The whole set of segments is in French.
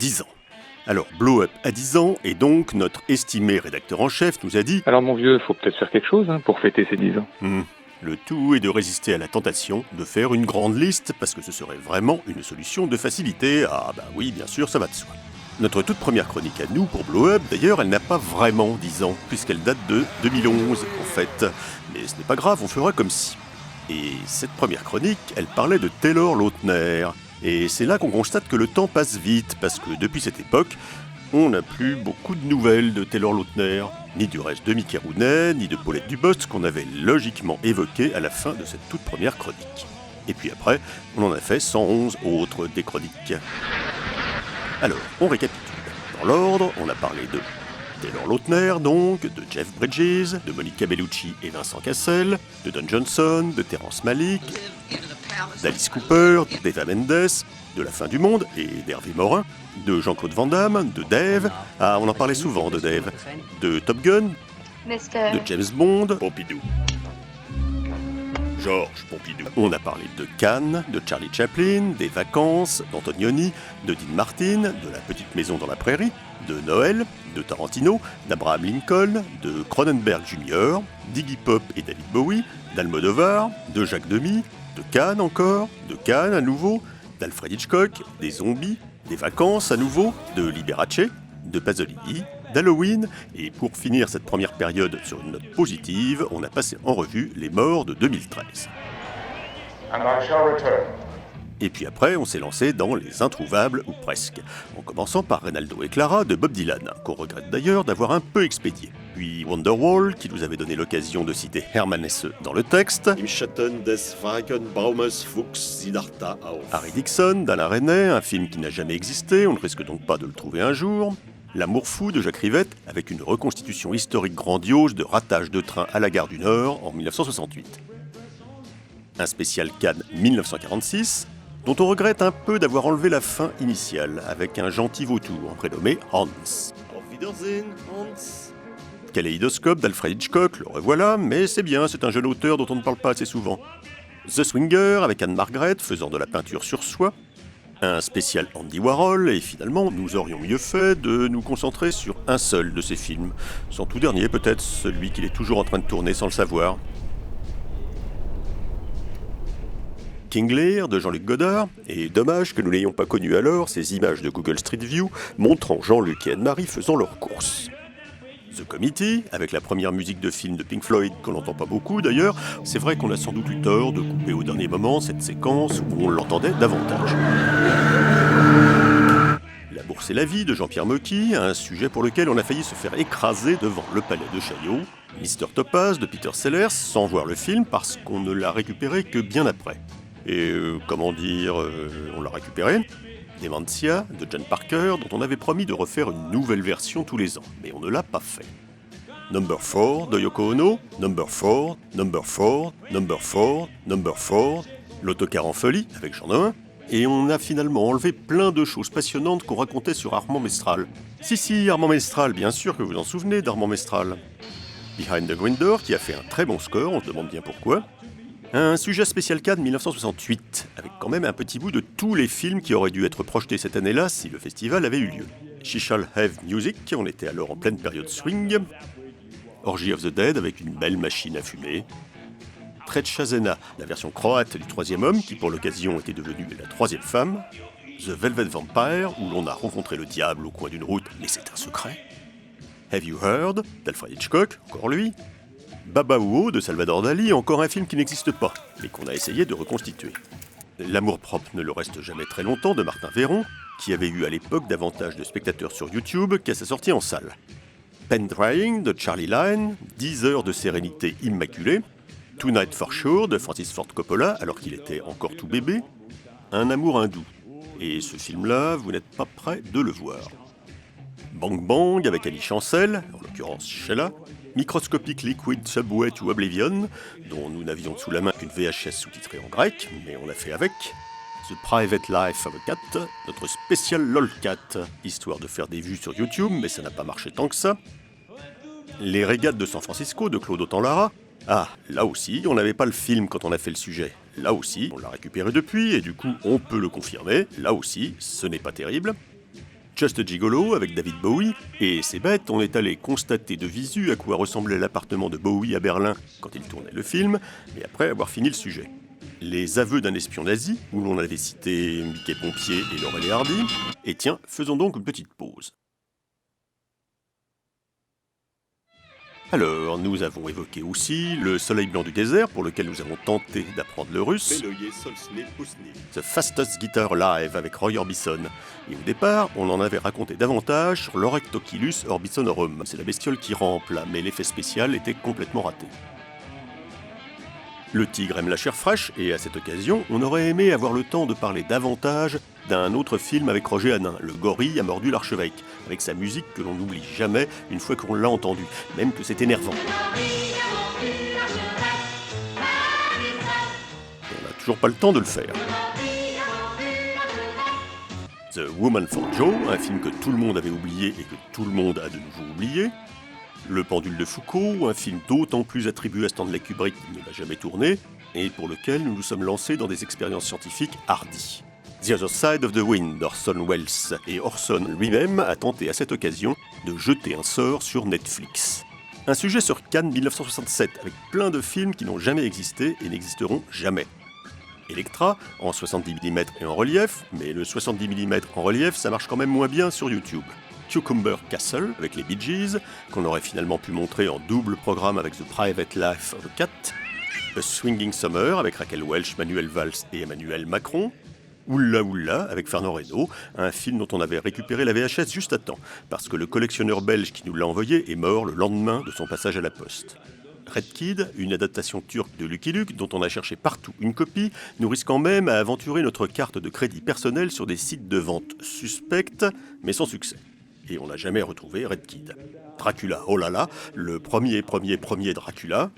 10 ans. Alors, Blow Up a 10 ans, et donc notre estimé rédacteur en chef nous a dit « Alors mon vieux, faut peut-être faire quelque chose pour fêter ces 10 ans. » Le tout est de résister à la tentation de faire une grande liste, parce que ce serait vraiment une solution de facilité. Ah bah oui, bien sûr, ça va de soi. Notre toute première chronique à nous pour Blow Up, d'ailleurs, elle n'a pas vraiment 10 ans, puisqu'elle date de 2011, en fait. Mais ce n'est pas grave, on fera comme si. Et cette première chronique, elle parlait de Taylor Lautner. Et c'est là qu'on constate que le temps passe vite, parce que depuis cette époque, on n'a plus beaucoup de nouvelles de Taylor Lautner, ni du reste de Mickey Rooney, ni de Paulette Dubosc qu'on avait logiquement évoqué à la fin de cette toute première chronique. Et puis après, on en a fait 111 autres des chroniques. Alors, on récapitule. Dans l'ordre, on a parlé de Taylor Lautner, donc, de Jeff Bridges, de Monica Bellucci et Vincent Cassel, de Don Johnson, de Terrence Malick, d'Alice Cooper, d'Eva Mendes, de La Fin du Monde et d'Hervé Morin, de Jean-Claude Van Damme, de Dave, on en parlait souvent de Dave, de Top Gun, de James Bond, Pompidou. Georges Pompidou. On a parlé de Cannes, de Charlie Chaplin, des vacances, d'Antonioni, de Dean Martin, de La Petite Maison dans la Prairie, de Noël, de Tarantino, d'Abraham Lincoln, de Cronenberg Jr., d'Iggy Pop et David Bowie, d'Almodovar, de Jacques Demy, de Cannes encore, de Cannes à nouveau, d'Alfred Hitchcock, des zombies, des vacances à nouveau, de Liberace, de Pasolini, d'Halloween, et pour finir cette première période sur une note positive, on a passé en revue les morts de 2013. Et puis après, on s'est lancé dans les introuvables, ou presque, en commençant par Reynaldo et Clara de Bob Dylan, qu'on regrette d'ailleurs d'avoir un peu expédié. Puis Wonderwall, qui nous avait donné l'occasion de citer Hermann Hesse dans le texte, Im Schatten des Feigenbaumes wuchs Siddhartha auf. Harry Dixon d'Alain Resnais, un film qui n'a jamais existé, on ne risque donc pas de le trouver un jour, L'amour fou de Jacques Rivette, avec une reconstitution historique grandiose de ratage de train à la gare du Nord en 1968. Un spécial Cannes 1946, dont on regrette un peu d'avoir enlevé la fin initiale, avec un gentil vautour prénommé Hans. Auf Wiedersehen, Hans. Kaléidoscope d'Alfred Hitchcock, le revoilà, mais c'est bien, c'est un jeune auteur dont on ne parle pas assez souvent. The Swinger, avec Anne Margaret, faisant de la peinture sur soie. Un spécial Andy Warhol, et finalement, nous aurions mieux fait de nous concentrer sur un seul de ces films. Son tout dernier peut-être, celui qu'il est toujours en train de tourner sans le savoir. King Lear de Jean-Luc Godard, et dommage que nous n'ayons pas connu alors ces images de Google Street View montrant Jean-Luc et Anne-Marie faisant leur course. The Committee, avec la première musique de film de Pink Floyd, qu'on n'entend pas beaucoup d'ailleurs, c'est vrai qu'on a sans doute eu tort de couper au dernier moment cette séquence où on l'entendait davantage. La Bourse et la vie de Jean-Pierre Mocky, un sujet pour lequel on a failli se faire écraser devant le palais de Chaillot. Mr. Topaz de Peter Sellers, sans voir le film parce qu'on ne l'a récupéré que bien après. Et on l'a récupéré. Dementia de John Parker, dont on avait promis de refaire une nouvelle version tous les ans, mais on ne l'a pas fait. Number 4 de Yoko Ono, Number 4, Number 4, Number 4, Number 4, l'autocar en folie avec Jean Noin, et on a finalement enlevé plein de choses passionnantes qu'on racontait sur Armand Mestral. Si, Armand Mestral, bien sûr que vous en souvenez d'Armand Mestral. Behind the Green Door, qui a fait un très bon score, on se demande bien pourquoi. Un sujet spécial Cannes 1968, avec quand même un petit bout de tous les films qui auraient dû être projetés cette année-là si le festival avait eu lieu. She Shall Have Music, on était alors en pleine période swing. Orgy of the Dead, avec une belle machine à fumer. Treća žena, la version croate du troisième homme, qui pour l'occasion était devenue la troisième femme. The Velvet Vampire, où l'on a rencontré le diable au coin d'une route, mais c'est un secret. Have You Heard, d'Alfred Hitchcock, encore lui. Babao de Salvador Dali, encore un film qui n'existe pas, mais qu'on a essayé de reconstituer. L'amour-propre ne le reste jamais très longtemps de Martin Véron, qui avait eu à l'époque davantage de spectateurs sur YouTube qu'à sa sortie en salle. Pen Drying de Charlie Lyne, 10 heures de sérénité immaculée. Tonight for Sure de Francis Ford Coppola, alors qu'il était encore tout bébé. Un amour hindou. Et ce film-là, vous n'êtes pas prêt de le voir. Bang Bang avec Ali Chancel, en l'occurrence Sheila. Microscopic Liquid Subway to Oblivion, dont nous n'avions sous la main qu'une VHS sous-titrée en grec, mais on l'a fait avec. The Private Life of a Cat, notre spécial LOLcat, histoire de faire des vues sur YouTube, mais ça n'a pas marché tant que ça. Les régates de San Francisco de Claude Autant-Lara. Ah, là aussi, on n'avait pas le film quand on a fait le sujet. Là aussi, on l'a récupéré depuis, et du coup, on peut le confirmer. Là aussi, ce n'est pas terrible. Just a Gigolo avec David Bowie, et c'est bête, on est allé constater de visu à quoi ressemblait l'appartement de Bowie à Berlin quand il tournait le film, mais après avoir fini le sujet. Les aveux d'un espion nazi, où l'on avait cité Mickey Pompier et Laurel et Hardy, et tiens, faisons donc une petite pause. Alors, nous avons évoqué aussi le Soleil blanc du désert, pour lequel nous avons tenté d'apprendre le russe, The Fastest Guitar Live avec Roy Orbison, et au départ, on en avait raconté davantage sur l'Orectocylus orbissonorum. C'est la bestiole qui rampe là, mais l'effet spécial était complètement raté. Le tigre aime la chair fraîche, et à cette occasion, on aurait aimé avoir le temps de parler davantage d'un autre film avec Roger Hanin, Le gorille a mordu l'archevêque, avec sa musique que l'on n'oublie jamais une fois qu'on l'a entendue, même que c'est énervant. Et on n'a toujours pas le temps de le faire. The Woman for Joe, un film que tout le monde avait oublié et que tout le monde a de nouveau oublié. Le pendule de Foucault, un film d'autant plus attribué à Stanley Kubrick qui ne l'a jamais tourné, et pour lequel nous nous sommes lancés dans des expériences scientifiques hardies. The Other Side of the Wind d'Orson Welles, et Orson lui-même a tenté à cette occasion de jeter un sort sur Netflix. Un sujet sur Cannes 1967, avec plein de films qui n'ont jamais existé et n'existeront jamais. Elektra, en 70 mm et en relief, mais le 70 mm en relief ça marche quand même moins bien sur YouTube. Cucumber Castle avec les Bee Gees, qu'on aurait finalement pu montrer en double programme avec The Private Life of a Cat, A Swinging Summer avec Raquel Welch, Manuel Valls et Emmanuel Macron, Oula Oula avec Fernand Reynaud, un film dont on avait récupéré la VHS juste à temps, parce que le collectionneur belge qui nous l'a envoyé est mort le lendemain de son passage à la poste. Red Kid, une adaptation turque de Lucky Luke dont on a cherché partout une copie, nous risquant même à aventurer notre carte de crédit personnelle sur des sites de vente suspects, mais sans succès. Et on n'a jamais retrouvé Red Kid. Dracula, oh là là, le premier Dracula.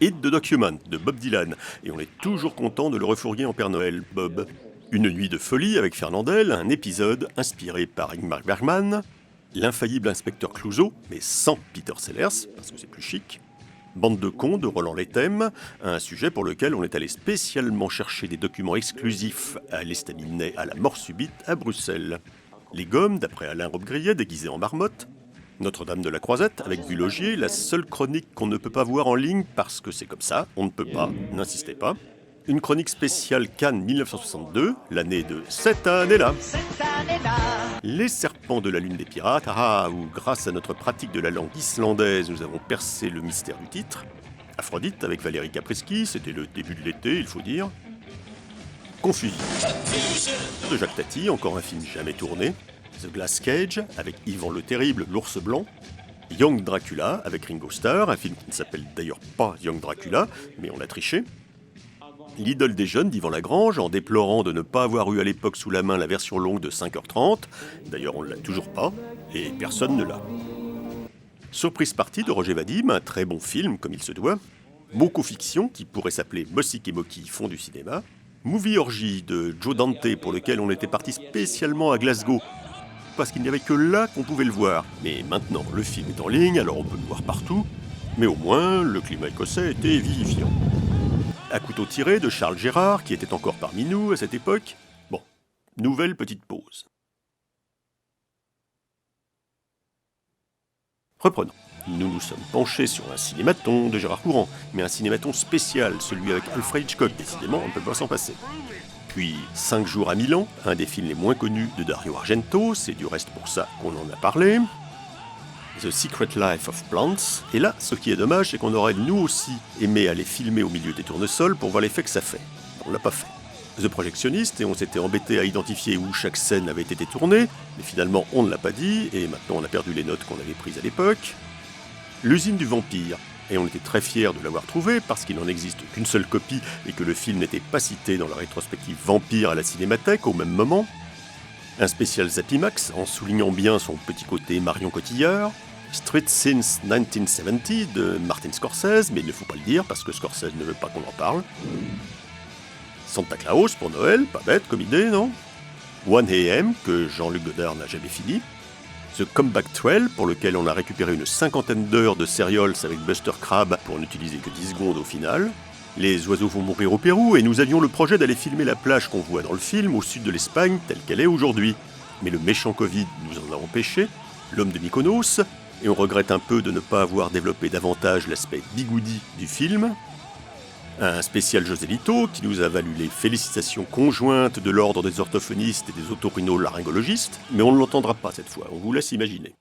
Hit the Document de Bob Dylan, et on est toujours content de le refourguer en Père Noël, Bob. Une nuit de folie avec Fernandel, un épisode inspiré par Ingmar Bergman. L'infaillible inspecteur Clouseau, mais sans Peter Sellers, parce que c'est plus chic. Bande de cons de Roland Lethem, un sujet pour lequel on est allé spécialement chercher des documents exclusifs à l'estaminet à la mort subite à Bruxelles. Les Gommes, d'après Alain Robbe-Grillet, déguisé en marmotte. Notre-Dame de la Croisette, avec Bulogier, la seule chronique qu'on ne peut pas voir en ligne parce que c'est comme ça, on ne peut pas, n'insistez pas. Une chronique spéciale Cannes 1962, l'année de cette année-là. Les serpents de la lune des pirates, où grâce à notre pratique de la langue islandaise, nous avons percé le mystère du titre. Aphrodite avec Valérie Caprisky, c'était le début de l'été, il faut dire. Confusion de Jacques Tati, encore un film jamais tourné. The Glass Cage avec Yvan le Terrible, l'ours blanc. Young Dracula avec Ringo Starr, un film qui ne s'appelle d'ailleurs pas Young Dracula, mais on l'a triché. L'idole des jeunes d'Yvan Lagrange, en déplorant de ne pas avoir eu à l'époque sous la main la version longue de 5h30, d'ailleurs on ne l'a toujours pas, et personne ne l'a. Surprise Party de Roger Vadim, un très bon film comme il se doit. Moco Fiction, qui pourrait s'appeler Mossick et Moki font du cinéma. Movie Orgy de Joe Dante, pour lequel on était parti spécialement à Glasgow, parce qu'il n'y avait que là qu'on pouvait le voir. Mais maintenant, le film est en ligne, alors on peut le voir partout, mais au moins, le climat écossais était vivifiant. À couteau tiré de Charles Gérard, qui était encore parmi nous à cette époque. Bon, nouvelle petite pause. Reprenons. Nous nous sommes penchés sur un cinématon de Gérard Courant, mais un cinématon spécial, celui avec Alfred Hitchcock, décidément, on ne peut pas s'en passer. Puis 5 jours à Milan, un des films les moins connus de Dario Argento, c'est du reste pour ça qu'on en a parlé. The Secret Life of Plants, et là, ce qui est dommage, c'est qu'on aurait nous aussi aimé aller filmer au milieu des tournesols pour voir l'effet que ça fait. On l'a pas fait. The Projectionist, et on s'était embêté à identifier où chaque scène avait été tournée, mais finalement on ne l'a pas dit, et maintenant on a perdu les notes qu'on avait prises à l'époque. L'usine du vampire, et on était très fiers de l'avoir trouvé parce qu'il n'en existe qu'une seule copie et que le film n'était pas cité dans la rétrospective Vampire à la Cinémathèque au même moment. Un spécial Zappimax en soulignant bien son petit côté Marion Cotillard. Street Since 1970 de Martin Scorsese, mais il ne faut pas le dire parce que Scorsese ne veut pas qu'on en parle. Santa Claus pour Noël, pas bête comme idée, non? 1AM, que Jean-Luc Godard n'a jamais fini. The Comeback Trail, pour lequel on a récupéré une 50aine d'heures de sériols avec Buster Crabbe pour n'utiliser que 10 secondes au final. Les oiseaux vont mourir au Pérou, et nous avions le projet d'aller filmer la plage qu'on voit dans le film au sud de l'Espagne telle qu'elle est aujourd'hui. Mais le méchant Covid nous en a empêché, l'homme de Mykonos, et on regrette un peu de ne pas avoir développé davantage l'aspect bigoudi du film. Un spécial Joselito qui nous a valu les félicitations conjointes de l'ordre des orthophonistes et des otorhinolaryngologistes, mais on ne l'entendra pas cette fois, on vous laisse imaginer.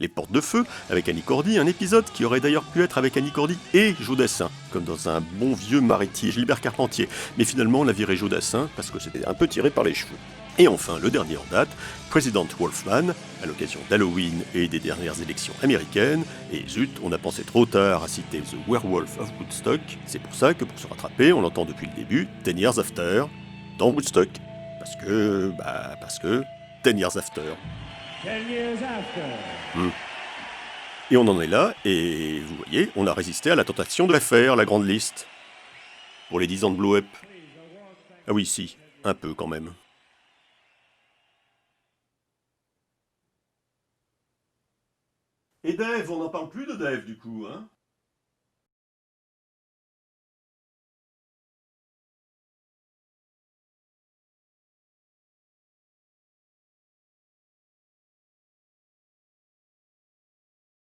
Les Portes de Feu, avec Annie Cordy, un épisode qui aurait d'ailleurs pu être avec Annie Cordy et Jodassin, comme dans un bon vieux Maritier Gilbert Carpentier, mais finalement on a viré Jodassin parce que c'était un peu tiré par les cheveux. Et enfin, le dernier en date, President Wolfman, à l'occasion d'Halloween et des dernières élections américaines, et zut, on a pensé trop tard à citer The Werewolf of Woodstock, c'est pour ça que pour se rattraper, on l'entend depuis le début, 10 Years After, dans Woodstock. Parce que 10 Years After. 10 years after. Et on en est là, et vous voyez, on a résisté à la tentation de la faire, la grande liste. Pour les 10 ans de Blow Up. Ah oui, si, un peu quand même. Et Dave, on n'en parle plus de Dave du coup, hein?